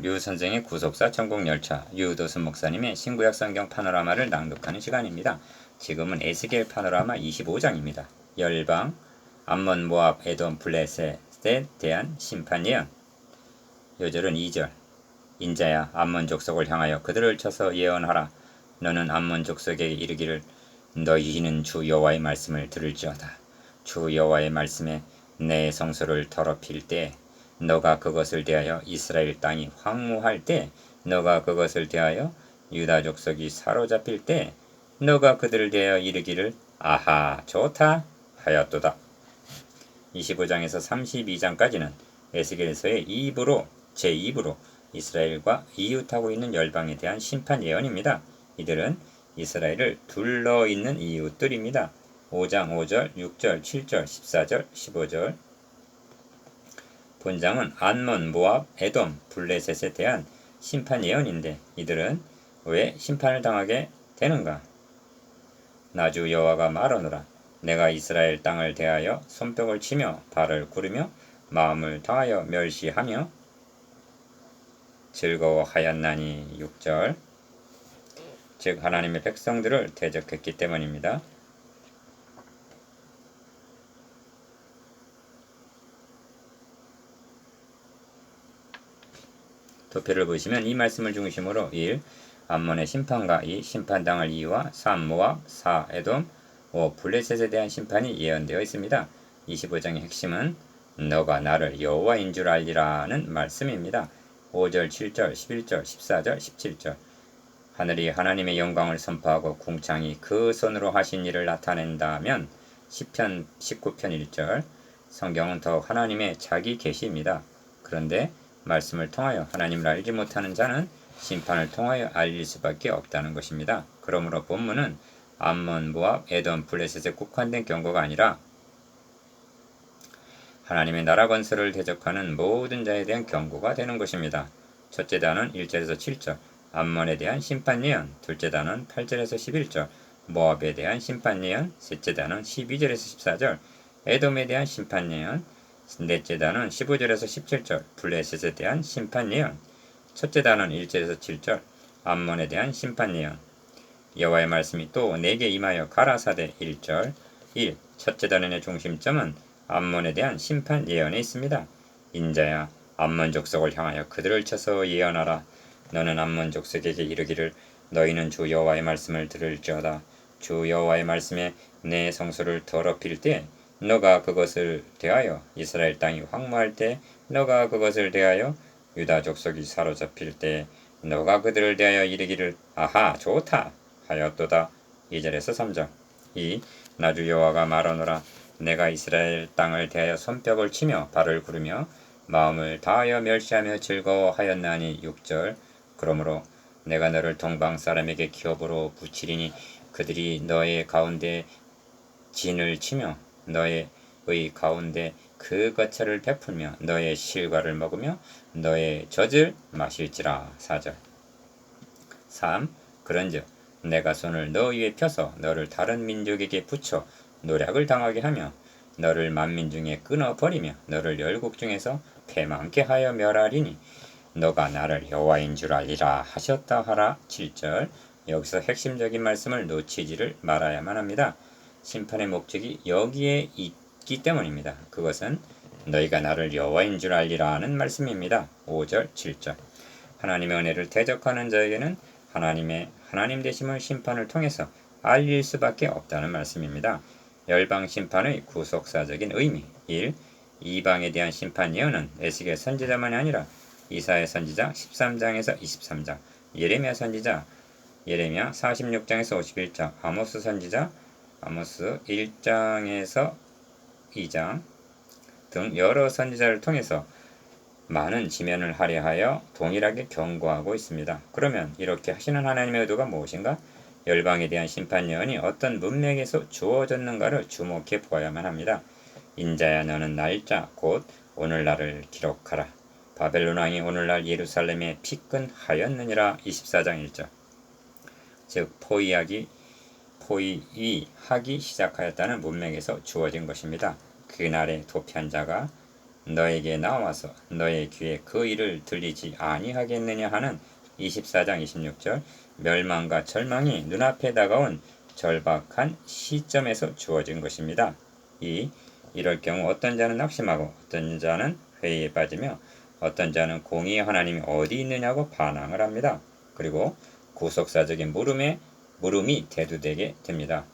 류 선생의 구속사 천국열차, 유도순 목사님의 신구약 성경 파노라마를 낭독하는 시간입니다. 지금은 에스겔 파노라마 25장입니다. 열방, 암몬, 모압, 에돔, 블레셋에 대한 심판 예언. 요절은 2절. 인자야, 암몬 족속을 향하여 그들을 쳐서 예언하라. 너는 암몬 족속에게 이르기를 너희는 주 여호와의 말씀을 들을지어다. 주 여호와의 말씀에 내 성소를 더럽힐 때 너가 그것을 대하여 이스라엘 땅이 황무할 때 너가 그것을 대하여 유다 족속이 사로잡힐 때 너가 그들을 대하여 이르기를 아하 좋다 하였도다. 25장에서 32장까지는 에스겔서의 제2부로 이스라엘과 이웃하고 있는 열방에 대한 심판 예언입니다. 이들은 이스라엘을 둘러있는 이웃들입니다. 5장 5절, 6절, 7절, 14절, 15절. 본장은 암몬, 모압, 에돔, 블레셋에 대한 심판 예언인데 이들은 왜 심판을 당하게 되는가? 나주 여호와가 말하노라. 내가 이스라엘 땅을 대하여 손뼉을 치며 발을 구르며 마음을 다하여 멸시하며 즐거워하였나니. 6절. 즉 하나님의 백성들을 대적했기 때문입니다. 도표를 보시면 이 말씀을 중심으로 1. 암몬의 심판과 2. 심판당할 이유와 3. 모압, 4. 에돔, 5. 블레셋에 대한 심판이 예언되어 있습니다. 25장의 핵심은 너가 나를 여호와인 줄 알리라는 말씀입니다. 5절, 7절, 11절, 14절, 17절. 하늘이 하나님의 영광을 선포하고 궁창이 그 손으로 하신 일을 나타낸다면 시편 19편 1절. 성경은 더욱 하나님의 자기 계시입니다. 그런데 말씀을 통하여 하나님을 알지 못하는 자는 심판을 통하여 알릴 수밖에 없다는 것입니다. 그러므로 본문은 암몬, 모압, 에돔, 블레셋에 국한된 경고가 아니라 하나님의 나라 건설을 대적하는 모든 자에 대한 경고가 되는 것입니다. 첫째 단은 1절에서 7절 암몬에 대한 심판 예언, 둘째 단은 8절에서 11절 모압에 대한 심판 예언, 셋째 단은 12절에서 14절 에돔에 대한 심판 예언, 넷째 단은 15절에서 17절 블레셋에 대한 심판 예언, 첫째 단은 1절에서 7절 암몬에 대한 심판 예언. 여호와의 말씀이 또 내게 임하여 가라사대 1절 1. 첫째 단원의 중심점은 암몬에 대한 심판 예언에 있습니다. 인자야, 암몬 족속을 향하여 그들을 쳐서 예언하라. 너는 암몬 족속에게 이르기를 너희는 주 여호와의 말씀을 들을지어다. 주 여호와의 말씀에 내 성소를 더럽힐 때 너가 그것을 대하여 이스라엘 땅이 황무할 때 너가 그것을 대하여 유다 족속이 사로잡힐 때 너가 그들을 대하여 이르기를 아하 좋다 하였도다. 2절에서 3절. 2. 나주 여호와가 말하노라. 내가 이스라엘 땅을 대하여 손뼉을 치며 발을 구르며 마음을 다하여 멸시하며 즐거워하였나니. 6절. 그러므로 내가 너를 동방 사람에게 기업으로 붙이리니 그들이 너의 가운데 진을 치며 너의 가운데 그 거처를 베풀며 너의 실과를 먹으며 너의 젖을 마실지라. 4절. 3. 그런즉 내가 손을 너 위에 펴서 너를 다른 민족에게 붙여 노략을 당하게 하며 너를 만민 중에 끊어버리며 너를 열국 중에서 패망케 하여 멸하리니 너가 나를 여호와인 줄 알리라 하셨다 하라. 7절. 여기서 핵심적인 말씀을 놓치지를 말아야만 합니다. 심판의 목적이 여기에 있기 때문입니다. 그것은 너희가 나를 여호와인 줄 알리라는 말씀입니다. 5절, 7절. 하나님의 은혜를 대적하는 자에게는 하나님 되심을 심판을 통해서 알릴 수밖에 없다는 말씀입니다. 열방 심판의 구속사적인 의미. 1. 이방에 대한 심판 예언은 에스겔 선지자만이 아니라 이사야 선지자 13장에서 23장, 예레미야 선지자 예레미야 46장에서 51장, 아모스 선지자 아모스 1장에서 2장 등 여러 선지자를 통해서 많은 지면을 할애하여 동일하게 경고하고 있습니다. 그러면 이렇게 하시는 하나님의 의도가 무엇인가? 열방에 대한 심판 예언이 어떤 문맥에서 주어졌는가를 주목해 보아야만 합니다. 인자야, 너는 날짜 곧 오늘날을 기록하라. 바벨론 왕이 오늘날 예루살렘에 피근하였느니라. 24장 1절. 즉 포위하기 시작하였다는 문맥에서 주어진 것입니다. 그날에 도피한 자가 너에게 나와서 너의 귀에 그 일을 들리지 아니하겠느냐 하는 24장 26절 멸망과 절망이 눈앞에 다가온 절박한 시점에서 주어진 것입니다. 이럴 경우 어떤 자는 낙심하고 어떤 자는 회의에 빠지며 어떤 자는 공의의 하나님이 어디 있느냐고 반항을 합니다. 그리고 구속사적인 물음이 대두되게 됩니다.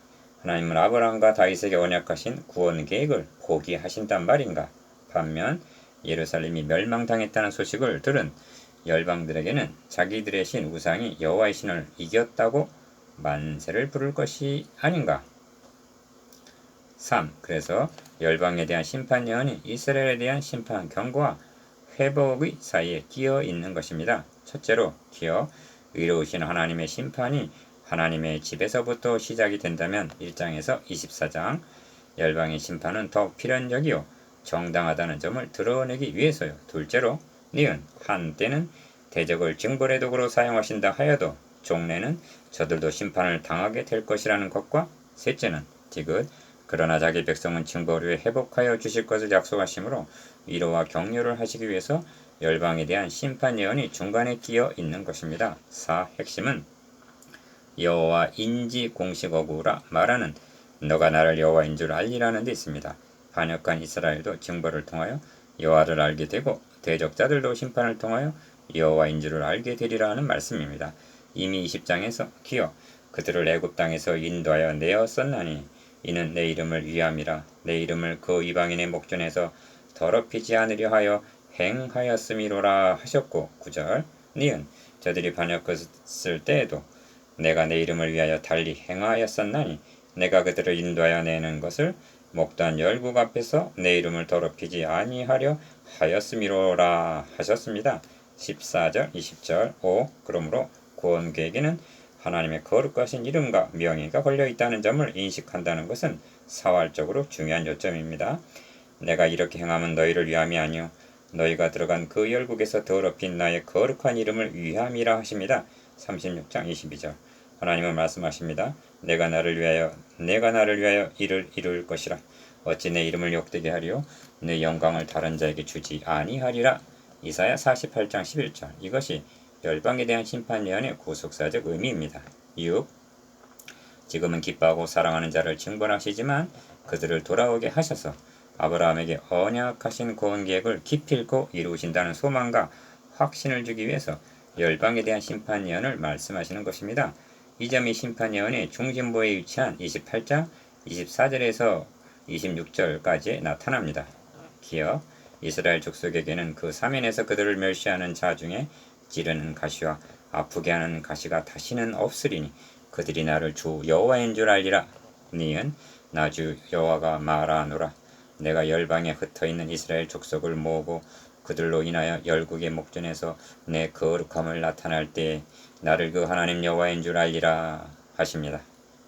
하나님은 아브라함과 다윗에게 언약하신 구원 계획을 포기하신단 말인가? 반면 예루살렘이 멸망당했다는 소식을 들은 열방들에게는 자기들의 신 우상이 여호와의 신을 이겼다고 만세를 부를 것이 아닌가? 3. 그래서 열방에 대한 심판 예언이 이스라엘에 대한 심판 경고와 회복의 사이에 끼어 있는 것입니다. 첫째로 기어 의로우신 하나님의 심판이 하나님의 집에서부터 시작이 된다면 1장에서 24장 열방의 심판은 더욱 필연적이요 정당하다는 점을 드러내기 위해서요. 둘째로 니은 한때는 대적을 징벌의 도구로 사용하신다 하여도 종래는 저들도 심판을 당하게 될 것이라는 것과 셋째는 디귿 그러나 자기 백성은 징벌 후에 회복하여 주실 것을 약속하시므로 위로와 격려를 하시기 위해서 열방에 대한 심판 예언이 중간에 끼어 있는 것입니다. 4. 핵심은 여호와 인지 공식어구라 말하는 너가 나를 여호와인 줄 알리라는 데 있습니다. 반역한 이스라엘도 징벌을 통하여 여호와를 알게 되고 대적자들도 심판을 통하여 여호와인 줄을 알게 되리라 하는 말씀입니다. 이미 20장에서 기어 그들을 애굽 땅에서 인도하여 내었었나니 이는 내 이름을 위함이라 내 이름을 그 이방인의 목전에서 더럽히지 않으려 하여 행하였음이로라 하셨고 9절 니은 저들이 반역했을 때에도 내가 내 이름을 위하여 달리 행하였었나니 내가 그들을 인도하여 내는 것을 목단 열국 앞에서 내 이름을 더럽히지 아니하려 하였음이로라 하셨습니다. 14절 20절 5 그러므로 구원 계획에는 하나님의 거룩하신 이름과 명예가 걸려 있다는 점을 인식한다는 것은 사활적으로 중요한 요점입니다. 내가 이렇게 행하면 너희를 위함이 아니요 너희가 들어간 그 열국에서 더럽힌 나의 거룩한 이름을 위함이라 하십니다. 36장 22절 하나님은 말씀하십니다. 내가 나를 위하여 이를 이룰 것이라 어찌 내 이름을 욕되게 하리요 내 영광을 다른 자에게 주지 아니하리라. 이사야 48장 11절 이것이 열방에 대한 심판 예언의 구속사적 의미입니다. 6. 지금은 기뻐하고 사랑하는 자를 징벌하시지만 그들을 돌아오게 하셔서 아브라함에게 언약하신 구원 계획을 기필코 이루신다는 소망과 확신을 주기 위해서 열방에 대한 심판 예언을 말씀하시는 것입니다. 이 점이 심판 예언의 중심부에 위치한 28장 24절에서 26절까지 나타납니다. 기어 이스라엘 족속에게는 그 사면에서 그들을 멸시하는 자 중에 찌르는 가시와 아프게 하는 가시가 다시는 없으리니 그들이 나를 주 여호와인 줄 알리라. 니은 나 주 여호와가 말하노라. 내가 열방에 흩어있는 이스라엘 족속을 모으고 그들로 인하여 열국의 목전에서 내 거룩함을 나타날 때에 나를 그 하나님 여호와인 줄 알리라 하십니다.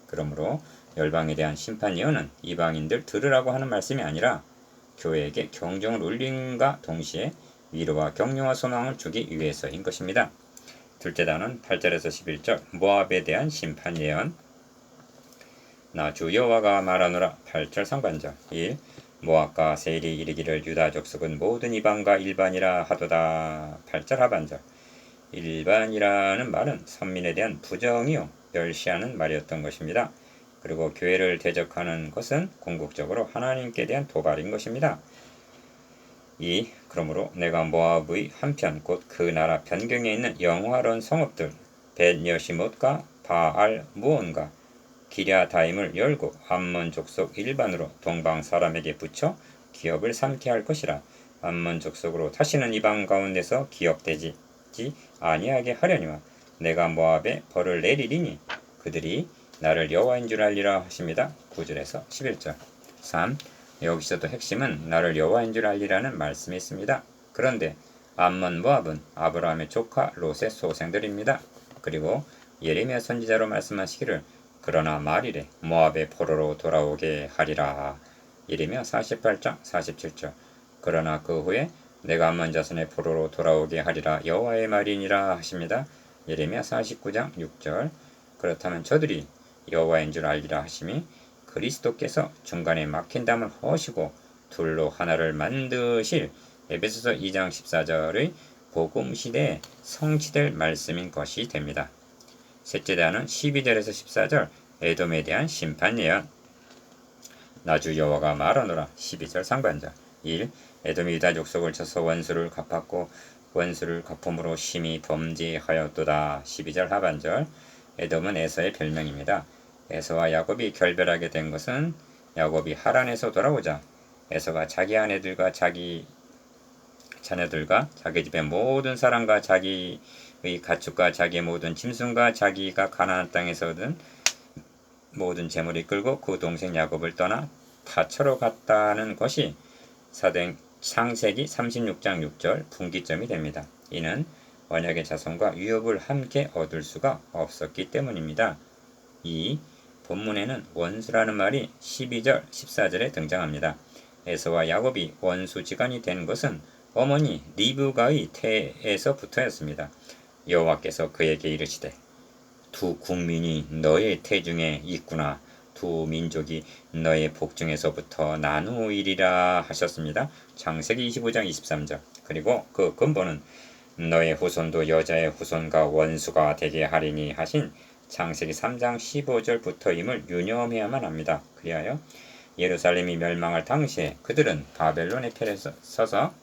그러므로 열방에 대한 심판 예언은 이방인들 들으라고 하는 말씀이 아니라 교회에게 경종을 울림과 동시에 위로와 격려와 소망을 주기 위해서인 것입니다. 둘째 단은 8절에서 11절 모압에 대한 심판 예언 나 주 여호와가 말하노라 8절 상반절 1. 모압과 세일이 이르기를 유다 족속은 모든 이방과 일반이라 하도다 8절 하반절 일반이라는 말은 선민에 대한 부정이요 멸시하는 말이었던 것입니다. 그리고 교회를 대적하는 것은 궁극적으로 하나님께 대한 도발인 것입니다. 2. 그러므로 내가 모압의 한편 곧 그 나라 변경에 있는 영화로운 성읍들 벳여시못과 바알 무온과 기랴다임을 열고 암몬 족속 일반으로 동방 사람에게 붙여 기업을 삼게 할 것이라. 암몬 족속으로 다시는 이방 가운데서 기업되지 아니하게 하려니와 내가 모압에 벌을 내리리니 그들이 나를 여호와인 줄 알리라 하십니다. 9절에서 11절 3. 여기서도 핵심은 나를 여호와인 줄 알리라는 말씀이 있습니다. 그런데 암몬 모압은 아브라함의 조카 롯의 소생들입니다. 그리고 예레미야 선지자로 말씀하시기를 그러나 말이래 모압의 포로로 돌아오게 하리라. 예레미야 48장 47절 그러나 그 후에 내가 암몬 자손의 포로로 돌아오게 하리라 여호와의 말이니라 하십니다. 예레미야 49장 6절 그렇다면 저들이 여호와인 줄 알리라 하심이 그리스도께서 중간에 막힌 담을 허시고 둘로 하나를 만드실 에베소서 2장 14절의 복음 시대에 성취될 말씀인 것이 됩니다. 셋째 단은 12절에서 14절 에돔에 대한 심판 예언. 나주 여호와가 말하노라. 12절 상반절. 1. 에돔이 유다 족속을 쳐서 원수를 갚았고 원수를 갚음으로 심히 범죄하였도다. 12절 하반절. 에돔은 에서의 별명입니다. 에서와 야곱이 결별하게 된 것은 야곱이 하란에서 돌아오자 에서가 자기 아내들과 자기 자녀들과 자기 집의 모든 사람과 자기의 가축과 자기의 모든 짐승과 자기가 가나안 땅에서 얻은 모든 재물을 끌고 그 동생 야곱을 떠나 타처로 갔다는 것이 창세기 36장 6절 분기점이 됩니다. 이는 언약의 자손과 유업을 함께 얻을 수가 없었기 때문입니다. 2. 본문에는 원수라는 말이 12절, 14절에 등장합니다. 에서와 야곱이 원수지간이 된 것은 어머니 리브가의 태에서부터였습니다. 여호와께서 그에게 이르시되 두 국민이 너의 태 중에 있구나. 두 민족이 너의 복중에서부터 나누이리라 하셨습니다. 창세기 25장 23절. 그리고 그 근본은 너의 후손도 여자의 후손과 원수가 되게 하리니 하신 창세기 3장 15절부터임을 유념해야만 합니다. 그리하여 예루살렘이 멸망할 당시에 그들은 바벨론의 편에 서서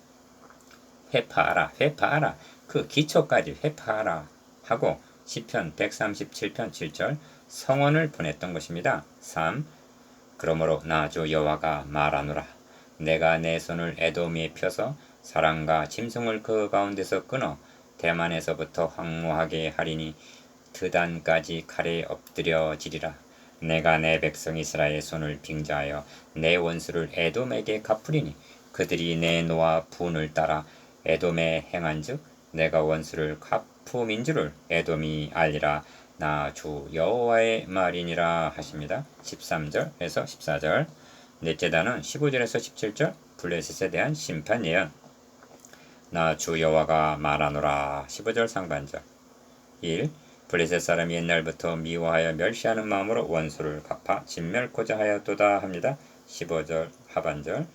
회파하라 회파하라 그 기초까지 회파하라 하고 시편 137편 7절 성원을 보냈던 것입니다. 3. 그러므로 나 주 여호와가 말하노라. 내가 내 손을 에돔에 펴서 사람과 짐승을 그 가운데서 끊어 대만에서부터 황무하게 하리니 드단까지 칼에 엎드려지리라. 내가 내 백성 이스라엘의 손을 빙자하여 내 원수를 에돔에게 갚으리니 그들이 내 노와 분을 따라 에돔에 행한즉 내가 원수를 갚음인 줄을 에돔이 알리라. 나 주 여호와의 말이니라 하십니다. 13절에서 14절. 넷째 단은 15절에서 17절 블레셋에 대한 심판 예언. 나 주 여호와가 말하노라. 15절 상반절. 1. 블레셋 사람이 옛날부터 미워하여 멸시하는 마음으로 원수를 갚아 진멸코자 하였도다 합니다. 15절 하반절.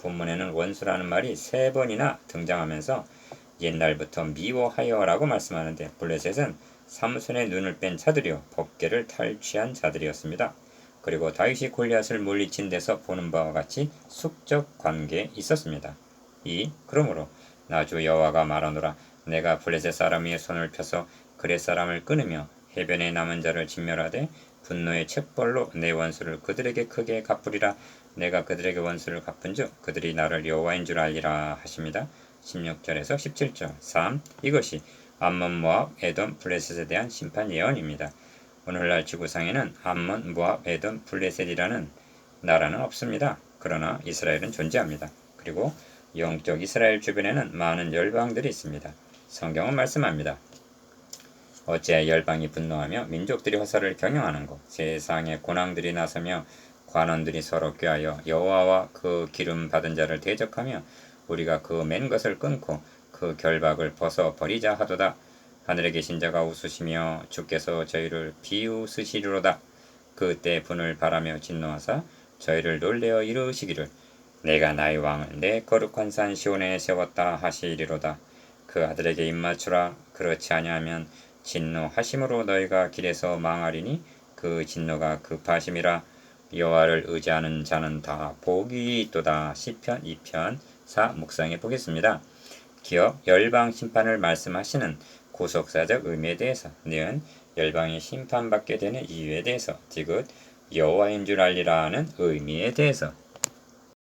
본문에는 원수라는 말이 3번이나 등장하면서 옛날부터 미워하여라고 말씀하는데 블레셋은 삼손의 눈을 뺀 자들이요 법궤를 탈취한 자들이었습니다. 그리고 다윗이 골리앗을 물리친 데서 보는 바와 같이 숙적 관계에 있었습니다. 2. 그러므로 나 주 여호와가 말하노라. 내가 블레셋 사람 위에 손을 펴서 그렛 사람을 끊으며 해변에 남은 자를 진멸하되 분노의 책벌로 내 원수를 그들에게 크게 갚으리라. 내가 그들에게 원수를 갚은즉 그들이 나를 여호와인 줄 알리라 하십니다. 16절에서 17절. 3. 이것이 암몬, 모압, 에돔, 블레셋에 대한 심판 예언입니다. 오늘날 지구상에는 암몬, 모압, 에돔, 블레셋이라는 나라는 없습니다. 그러나 이스라엘은 존재합니다. 그리고 영적 이스라엘 주변에는 많은 열방들이 있습니다. 성경은 말씀합니다. 어째 열방이 분노하며 민족들이 화살을 경영하는 것, 세상에 고난들이 나서며 관원들이 서로 꾀하여 여호와와 그 기름 받은 자를 대적하며 우리가 그 맨 것을 끊고 그 결박을 벗어 버리자 하도다. 하늘에 계신 자가 웃으시며 주께서 저희를 비웃으시리로다. 그때 분을 바라며 진노하사 저희를 놀래어 이르시기를 내가 나의 왕을 내 거룩한 산 시온에 세웠다 하시리로다. 그 아들에게 입맞추라. 그렇지 아니하면 진노하심으로 너희가 길에서 망하리니 그 진노가 급하심이라. 여호와를 의지하는 자는 다 복이 있도다. 시편 2편 4 묵상해 보겠습니다. 기업 열방 심판을 말씀하시는 구속사적 의미에 대해서, 는 열방이 심판받게 되는 이유에 대해서, 디귿 여호와인 줄 알리라는 의미에 대해서